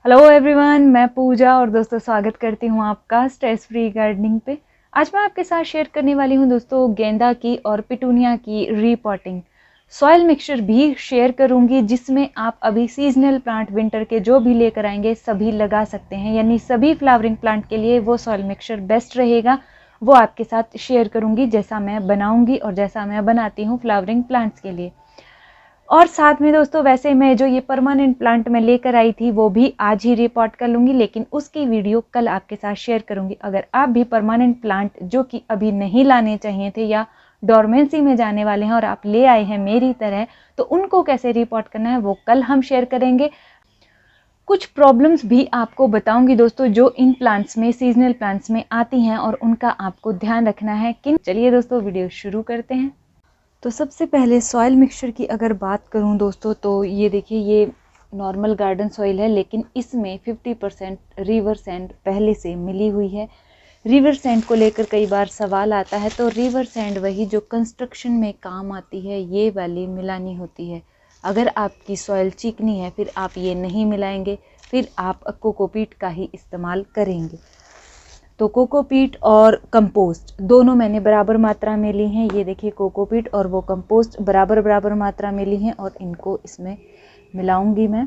Hello everyone, मैं पूजा और दोस्तों स्वागत करती हूँ आपका स्ट्रेस फ्री गार्डनिंग पे। आज मैं आपके साथ शेयर करने वाली हूँ दोस्तों गेंदा की और पिटूनिया की रीपॉटिंग। सॉइल मिक्सचर भी शेयर करूँगी जिसमें आप अभी सीजनल प्लांट विंटर के जो भी लेकर आएंगे सभी लगा सकते हैं, यानी सभी फ्लावरिंग प्लांट के लिए वो सॉइल मिक्सचर बेस्ट रहेगा। वो आपके साथ शेयर करूँगी जैसा मैं बनाऊँगी और जैसा मैं बनाती हूँ फ्लावरिंग प्लांट्स के लिए। और साथ में दोस्तों वैसे मैं जो ये परमानेंट प्लांट मैं लेकर आई थी वो भी आज ही रिपोर्ट कर लूँगी, लेकिन उसकी वीडियो कल आपके साथ शेयर करूँगी। अगर आप भी परमानेंट प्लांट जो कि अभी नहीं लाने चाहिए थे या डोरमेंसी में जाने वाले हैं और आप ले आए हैं मेरी तरह, तो उनको कैसे रिपोर्ट करना है वो कल हम शेयर करेंगे। कुछ प्रॉब्लम्स भी आपको बताऊंगी दोस्तों जो इन प्लांट्स में, सीजनल प्लांट्स में आती हैं और उनका आपको ध्यान रखना है कि। चलिए दोस्तों वीडियो शुरू करते हैं। तो सबसे पहले सॉइल मिक्सचर की अगर बात करूं दोस्तों, तो ये देखिए, ये नॉर्मल गार्डन सॉइल है, लेकिन इसमें 50% रिवर सैंड पहले से मिली हुई है। रिवर सैंड को लेकर कई बार सवाल आता है, तो रिवर सैंड वही जो कंस्ट्रक्शन में काम आती है, ये वाली मिलानी होती है। अगर आपकी सॉइल चिकनी है फिर आप ये नहीं मिलाएंगे, फिर आप कोकोपीट का ही इस्तेमाल करेंगे। तो कोकोपीट और कंपोस्ट दोनों मैंने बराबर मात्रा में ली हैं। ये देखिए, कोकोपीट और वो कंपोस्ट बराबर बराबर मात्रा में ली हैं और इनको इसमें मिलाऊंगी मैं।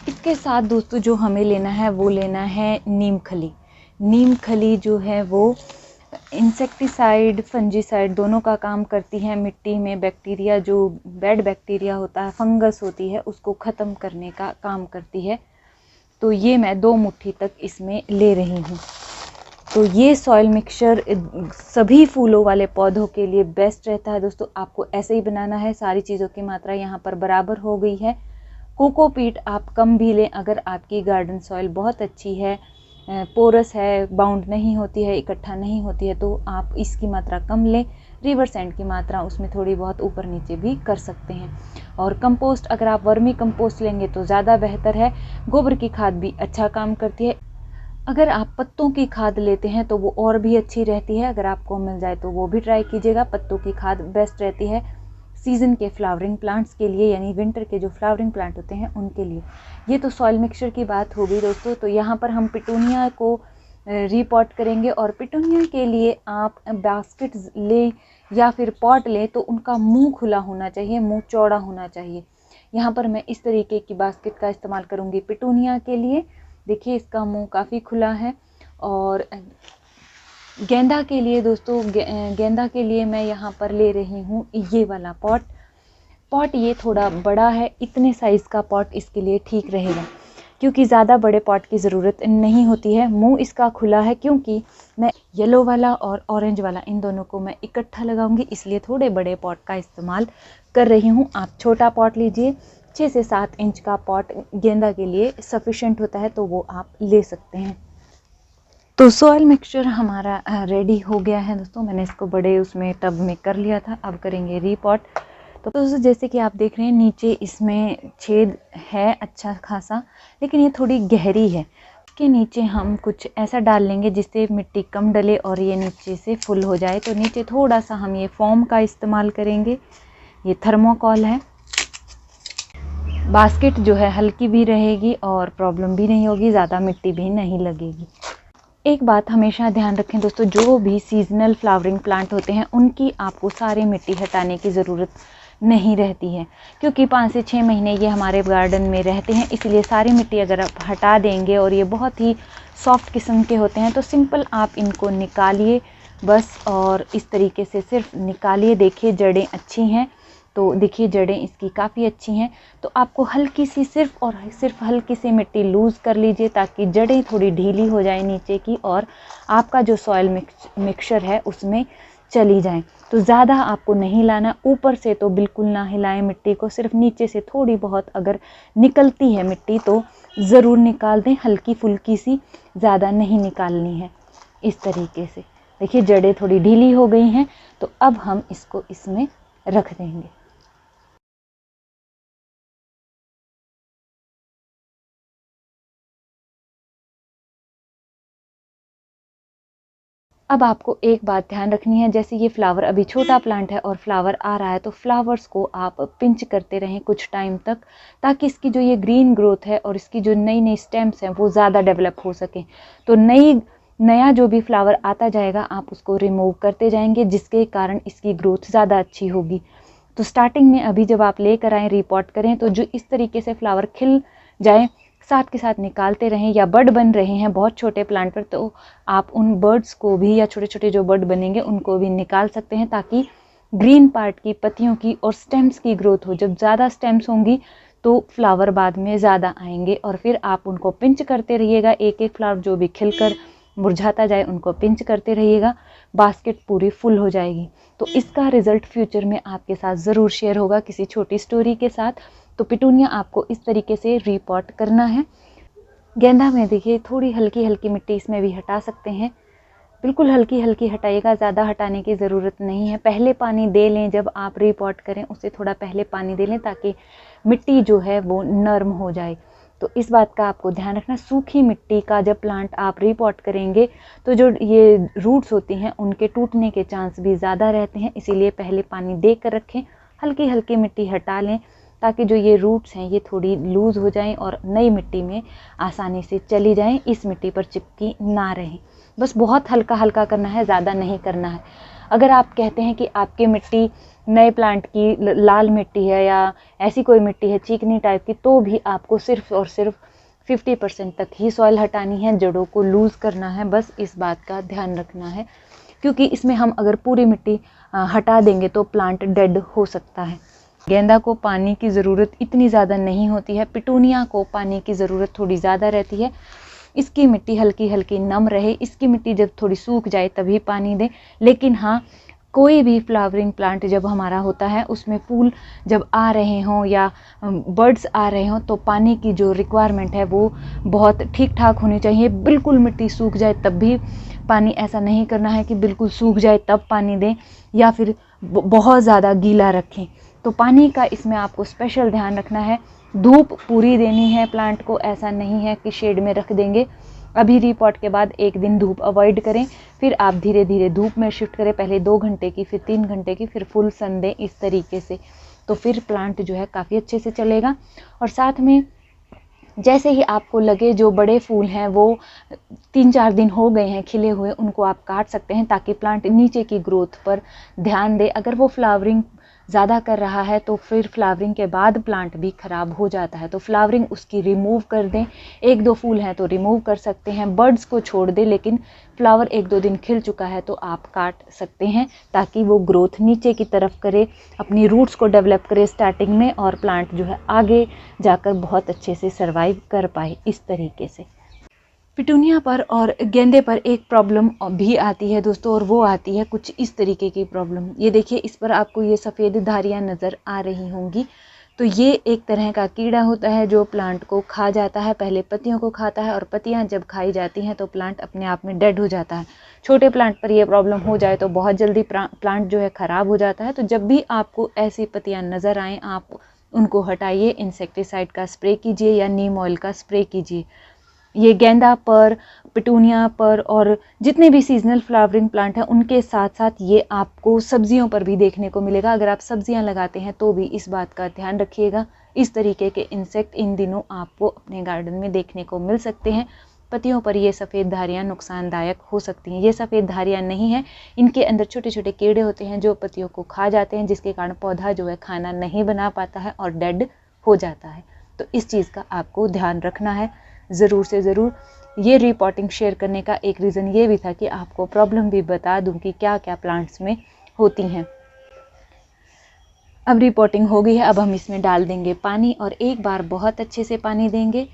इसके साथ दोस्तों जो हमें लेना है वो लेना है नीम खली। नीम खली जो है वो इंसेक्टिसाइड, फंजीसाइड दोनों का काम करती है। मिट्टी में बैक्टीरिया, जो बैड बैक्टीरिया होता है, फंगस होती है, उसको ख़त्म करने का काम करती है। तो ये मैं 2 मुट्ठी तक इसमें ले रही हूँ। तो ये सॉइल मिक्सचर सभी फूलों वाले पौधों के लिए बेस्ट रहता है दोस्तों। आपको ऐसे ही बनाना है। सारी चीज़ों की मात्रा यहाँ पर बराबर हो गई है। कोकोपीट आप कम भी लें अगर आपकी गार्डन सॉइल बहुत अच्छी है, पोरस है, बाउंड नहीं होती है, इकट्ठा नहीं होती है, तो आप इसकी मात्रा कम लें। रिवर सैंड की मात्रा उसमें थोड़ी बहुत ऊपर नीचे भी कर सकते हैं। और कंपोस्ट अगर आप वर्मी कंपोस्ट लेंगे तो ज़्यादा बेहतर है। गोबर की खाद भी अच्छा काम करती है। अगर आप पत्तों की खाद लेते हैं तो वो और भी अच्छी रहती है। अगर आपको मिल जाए तो वो भी ट्राई कीजिएगा। पत्तों की खाद बेस्ट रहती है सीजन के फ्लावरिंग प्लांट्स के लिए, यानी विंटर के जो फ्लावरिंग प्लांट होते हैं उनके लिए। ये तो सॉइल मिक्सचर की बात हो गई दोस्तों। तो यहाँ पर हम पिटूनिया को रीपॉट करेंगे, और पिटूनिया के लिए आप बास्केट ले या फिर पॉट ले तो उनका मुंह खुला होना चाहिए, मुंह चौड़ा होना चाहिए। यहाँ पर मैं इस तरीके की बास्केट का इस्तेमाल करूँगी पिटूनिया के लिए। देखिए, इसका मुंह काफ़ी खुला है। और गेंदा के लिए दोस्तों, गेंदा के लिए मैं यहाँ पर ले रही हूँ ये वाला पॉट ये थोड़ा बड़ा है। इतने साइज़ का पॉट इसके लिए ठीक रहेगा, क्योंकि ज़्यादा बड़े पॉट की ज़रूरत नहीं होती है। मुंह इसका खुला है क्योंकि मैं येलो वाला और ऑरेंज वाला इन दोनों को मैं इकट्ठा लगाऊंगी, इसलिए थोड़े बड़े पॉट का इस्तेमाल कर रही हूँ। आप छोटा पॉट लीजिए, 6 से 7 इंच का पॉट गेंदा के लिए सफिशेंट होता है, तो वो आप ले सकते हैं। तो सॉइल मिक्सचर हमारा रेडी हो गया है दोस्तों। मैंने इसको बड़े उसमें टब में कर लिया था। अब करेंगे रीपॉट। तो दोस्तों जैसे कि आप देख रहे हैं, नीचे इसमें छेद है अच्छा खासा, लेकिन ये थोड़ी गहरी है। इसके नीचे हम कुछ ऐसा डाल लेंगे जिससे मिट्टी कम डले और ये नीचे से फुल हो जाए। तो नीचे थोड़ा सा हम ये फोम का इस्तेमाल करेंगे। ये थर्मोकॉल है। बास्केट जो है हल्की भी रहेगी और प्रॉब्लम भी नहीं होगी, ज़्यादा मिट्टी भी नहीं लगेगी। एक बात हमेशा ध्यान रखें दोस्तों, जो भी सीजनल फ्लावरिंग प्लांट होते हैं उनकी आपको सारी मिट्टी हटाने की ज़रूरत नहीं रहती है, क्योंकि 5 से 6 महीने ये हमारे गार्डन में रहते हैं। इसलिए सारी मिट्टी अगर आप हटा देंगे, और ये बहुत ही सॉफ्ट किस्म के होते हैं, तो सिंपल आप इनको निकालिए बस। और इस तरीके से सिर्फ निकालिए। देखिए जड़ें अच्छी हैं, तो देखिए जड़ें इसकी काफ़ी अच्छी हैं। तो आपको हल्की सी सिर्फ और सिर्फ हल्की सी मिट्टी लूज़ कर लीजिए, ताकि जड़ें थोड़ी ढीली हो जाए नीचे की, और आपका जो सॉइल मिक्सचर है उसमें चली जाए। तो ज़्यादा आपको नहीं लाना, ऊपर से तो बिल्कुल ना हिलाएं मिट्टी को, सिर्फ नीचे से थोड़ी बहुत अगर निकलती है मिट्टी तो ज़रूर निकाल दें, हल्की फुल्की सी, ज़्यादा नहीं निकालनी है। इस तरीके से देखिए जड़ें थोड़ी ढीली हो गई हैं। तो अब हम इसको इसमें रख देंगे। अब आपको एक बात ध्यान रखनी है, जैसे ये फ्लावर अभी छोटा प्लांट है और फ्लावर आ रहा है, तो फ्लावर्स को आप पिंच करते रहें कुछ टाइम तक, ताकि इसकी जो ये ग्रीन ग्रोथ है और इसकी जो नई नई स्टेम्स हैं वो ज़्यादा डेवलप हो सके। तो नया जो भी फ्लावर आता जाएगा आप उसको रिमूव करते जाएंगे, जिसके कारण इसकी ग्रोथ ज़्यादा अच्छी होगी। तो स्टार्टिंग में अभी जब आप लेकर आएँ, रिपॉट करें, तो जो इस तरीके से फ्लावर खिल जाए साथ के साथ निकालते रहें। या बर्ड बन रहे हैं बहुत छोटे प्लांट पर, तो आप उन बर्ड्स को भी या छोटे छोटे जो बर्ड बनेंगे उनको भी निकाल सकते हैं, ताकि ग्रीन पार्ट की पत्तियों की और स्टेम्स की ग्रोथ हो। जब ज़्यादा स्टेम्स होंगी तो फ्लावर बाद में ज़्यादा आएंगे, और फिर आप उनको पिंच करते रहिएगा। एक एक फ्लावर जो भी खिलकर मुरझाता जाए उनको पिंच करते रहिएगा, बास्केट पूरी फुल हो जाएगी। तो इसका रिजल्ट फ्यूचर में आपके साथ ज़रूर शेयर होगा किसी छोटी स्टोरी के साथ। तो पिटूनिया आपको इस तरीके से रीपॉट करना है। गेंदा में देखिए थोड़ी हल्की हल्की मिट्टी इसमें भी हटा सकते हैं, बिल्कुल हल्की हल्की हटाइएगा, ज़्यादा हटाने की ज़रूरत नहीं है। पहले पानी दे लें, जब आप रीपॉट करें उससे थोड़ा पहले पानी दे लें, ताकि मिट्टी जो है वो नरम हो जाए। तो इस बात का आपको ध्यान रखना। सूखी मिट्टी का जब प्लांट आप रीपॉट करेंगे तो जो ये रूट्स होती हैं उनके टूटने के चांस भी ज़्यादा रहते हैं, इसीलिए पहले पानी दे कर रखें, हल्की हल्की मिट्टी हटा लें, ताकि जो ये रूट्स हैं ये थोड़ी लूज़ हो जाएं और नई मिट्टी में आसानी से चली जाएं, इस मिट्टी पर चिपकी ना रहें। बस बहुत हल्का हल्का करना है, ज़्यादा नहीं करना है। अगर आप कहते हैं कि आपकी मिट्टी नए प्लांट की लाल मिट्टी है या ऐसी कोई मिट्टी है चिकनी टाइप की, तो भी आपको सिर्फ और सिर्फ 50% तक ही सॉइल हटानी है, जड़ों को लूज़ करना है। बस इस बात का ध्यान रखना है, क्योंकि इसमें हम अगर पूरी मिट्टी हटा देंगे तो प्लांट डेड हो सकता है। गेंदा को पानी की ज़रूरत इतनी ज़्यादा नहीं होती है, पिटूनिया को पानी की ज़रूरत थोड़ी ज़्यादा रहती है। इसकी मिट्टी हल्की हल्की नम रहे, इसकी मिट्टी जब थोड़ी सूख जाए तभी पानी दें। लेकिन हाँ, कोई भी फ्लावरिंग प्लांट जब हमारा होता है उसमें फूल जब आ रहे हों या बर्ड्स आ रहे हों, तो पानी की जो रिक्वायरमेंट है वो बहुत ठीक ठाक होनी चाहिए। बिल्कुल मिट्टी सूख जाए तब भी पानी, ऐसा नहीं करना है कि बिल्कुल सूख जाए तब पानी दें, या फिर बहुत ज़्यादा गीला रखें। तो पानी का इसमें आपको स्पेशल ध्यान रखना है। धूप पूरी देनी है प्लांट को, ऐसा नहीं है कि शेड में रख देंगे। अभी रीपॉट के बाद एक दिन धूप अवॉइड करें, फिर आप धीरे धीरे धूप में शिफ्ट करें, पहले 2 घंटे की, फिर 3 घंटे की, फिर फुल सन दें, इस तरीके से। तो फिर प्लांट जो है काफ़ी अच्छे से चलेगा। और साथ में जैसे ही आपको लगे जो बड़े फूल हैं वो 3-4 दिन हो गए हैं खिले हुए, उनको आप काट सकते हैं, ताकि प्लांट नीचे की ग्रोथ पर ध्यान दे। अगर वो फ्लावरिंग ज़्यादा कर रहा है तो फिर फ्लावरिंग के बाद प्लांट भी ख़राब हो जाता है, तो फ्लावरिंग उसकी रिमूव कर दें। 1-2 फूल हैं तो रिमूव कर सकते हैं, बर्ड्स को छोड़ दें, लेकिन फ्लावर 1-2 दिन खिल चुका है तो आप काट सकते हैं, ताकि वो ग्रोथ नीचे की तरफ करे, अपनी रूट्स को डेवलप करे स्टार्टिंग में, और प्लांट जो है आगे जाकर बहुत अच्छे से सर्वाइव कर पाए। इस तरीके से पिटूनिया पर और गेंदे पर एक प्रॉब्लम भी आती है दोस्तों, और वो आती है कुछ इस तरीके की प्रॉब्लम। ये देखिए, इस पर आपको ये सफ़ेद धारियाँ नज़र आ रही होंगी। तो ये एक तरह का कीड़ा होता है जो प्लांट को खा जाता है, पहले पत्तियों को खाता है, और पत्तियां जब खाई जाती हैं तो प्लांट अपने आप में डेड हो जाता है। छोटे प्लांट पर ये प्रॉब्लम हो जाए तो बहुत जल्दी प्लांट जो है ख़राब हो जाता है। तो जब भी आपको ऐसी पत्तियां नज़र आएँ, आप उनको हटाइए, इंसेक्टिसाइड का स्प्रे कीजिए या नीम ऑयल का स्प्रे कीजिए। ये गेंदा पर, पिटूनिया पर, और जितने भी सीजनल फ्लावरिंग प्लांट हैं उनके साथ साथ ये आपको सब्जियों पर भी देखने को मिलेगा। अगर आप सब्जियां लगाते हैं तो भी इस बात का ध्यान रखिएगा। इस तरीके के इंसेक्ट इन दिनों आपको अपने गार्डन में देखने को मिल सकते हैं। पत्तियों पर ये सफ़ेद धारियाँ नुकसानदायक हो सकती हैं। ये सफ़ेद धारियाँ नहीं हैं, इनके अंदर छोटे छोटे कीड़े होते हैं जो पत्तियों को खा जाते हैं, जिसके कारण पौधा जो है खाना नहीं बना पाता है और डेड हो जाता है। तो इस चीज़ का आपको ध्यान रखना है ज़रूर से ज़रूर। ये रिपोर्टिंग शेयर करने का एक रीज़न ये भी था कि आपको प्रॉब्लम भी बता दूं कि क्या क्या प्लांट्स में होती हैं। अब रिपोर्टिंग हो गई है, अब हम इसमें डाल देंगे पानी, और एक बार बहुत अच्छे से पानी देंगे।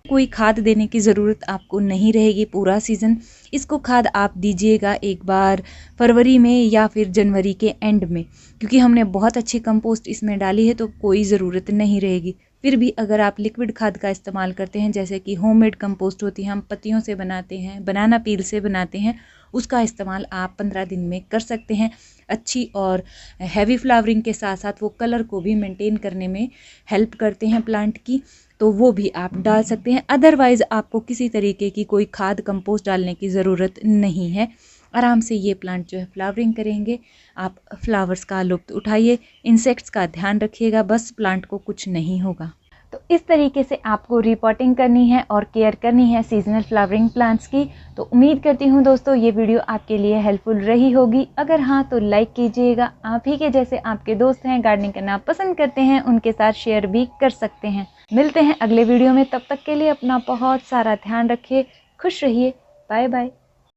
कोई खाद देने की ज़रूरत आपको नहीं रहेगी पूरा सीज़न। इसको खाद आप दीजिएगा एक बार फरवरी में या फिर जनवरी के एंड में, क्योंकि हमने बहुत अच्छी कंपोस्ट इसमें डाली है तो कोई ज़रूरत नहीं रहेगी। फिर भी अगर आप लिक्विड खाद का इस्तेमाल करते हैं, जैसे कि होममेड कंपोस्ट होती है, हम पत्तियों से बनाते हैं, बनाना पील से बनाते हैं, उसका इस्तेमाल आप 15 दिन में कर सकते हैं। अच्छी और हैवी फ्लावरिंग के साथ साथ वो कलर को भी मेंटेन करने में हेल्प करते हैं प्लांट की, तो वो भी आप डाल सकते हैं। अदरवाइज़ आपको किसी तरीके की कोई खाद कंपोस्ट डालने की ज़रूरत नहीं है। आराम से ये प्लांट जो है फ्लावरिंग करेंगे। आप फ्लावर्स का लुत्फ़ उठाइए, इंसेक्ट्स का ध्यान रखिएगा, बस प्लांट को कुछ नहीं होगा। तो इस तरीके से आपको रिपोर्टिंग करनी है और केयर करनी है सीजनल फ्लावरिंग प्लांट्स की। तो उम्मीद करती हूँ दोस्तों ये वीडियो आपके लिए हेल्पफुल रही होगी। अगर हाँ तो लाइक कीजिएगा। आप ही के जैसे आपके दोस्त हैं, गार्डनिंग करना पसंद करते हैं, उनके साथ शेयर भी कर सकते हैं। मिलते हैं अगले वीडियो में, तब तक के लिए अपना बहुत सारा ध्यान रखिए, खुश रहिए, बाय बाय।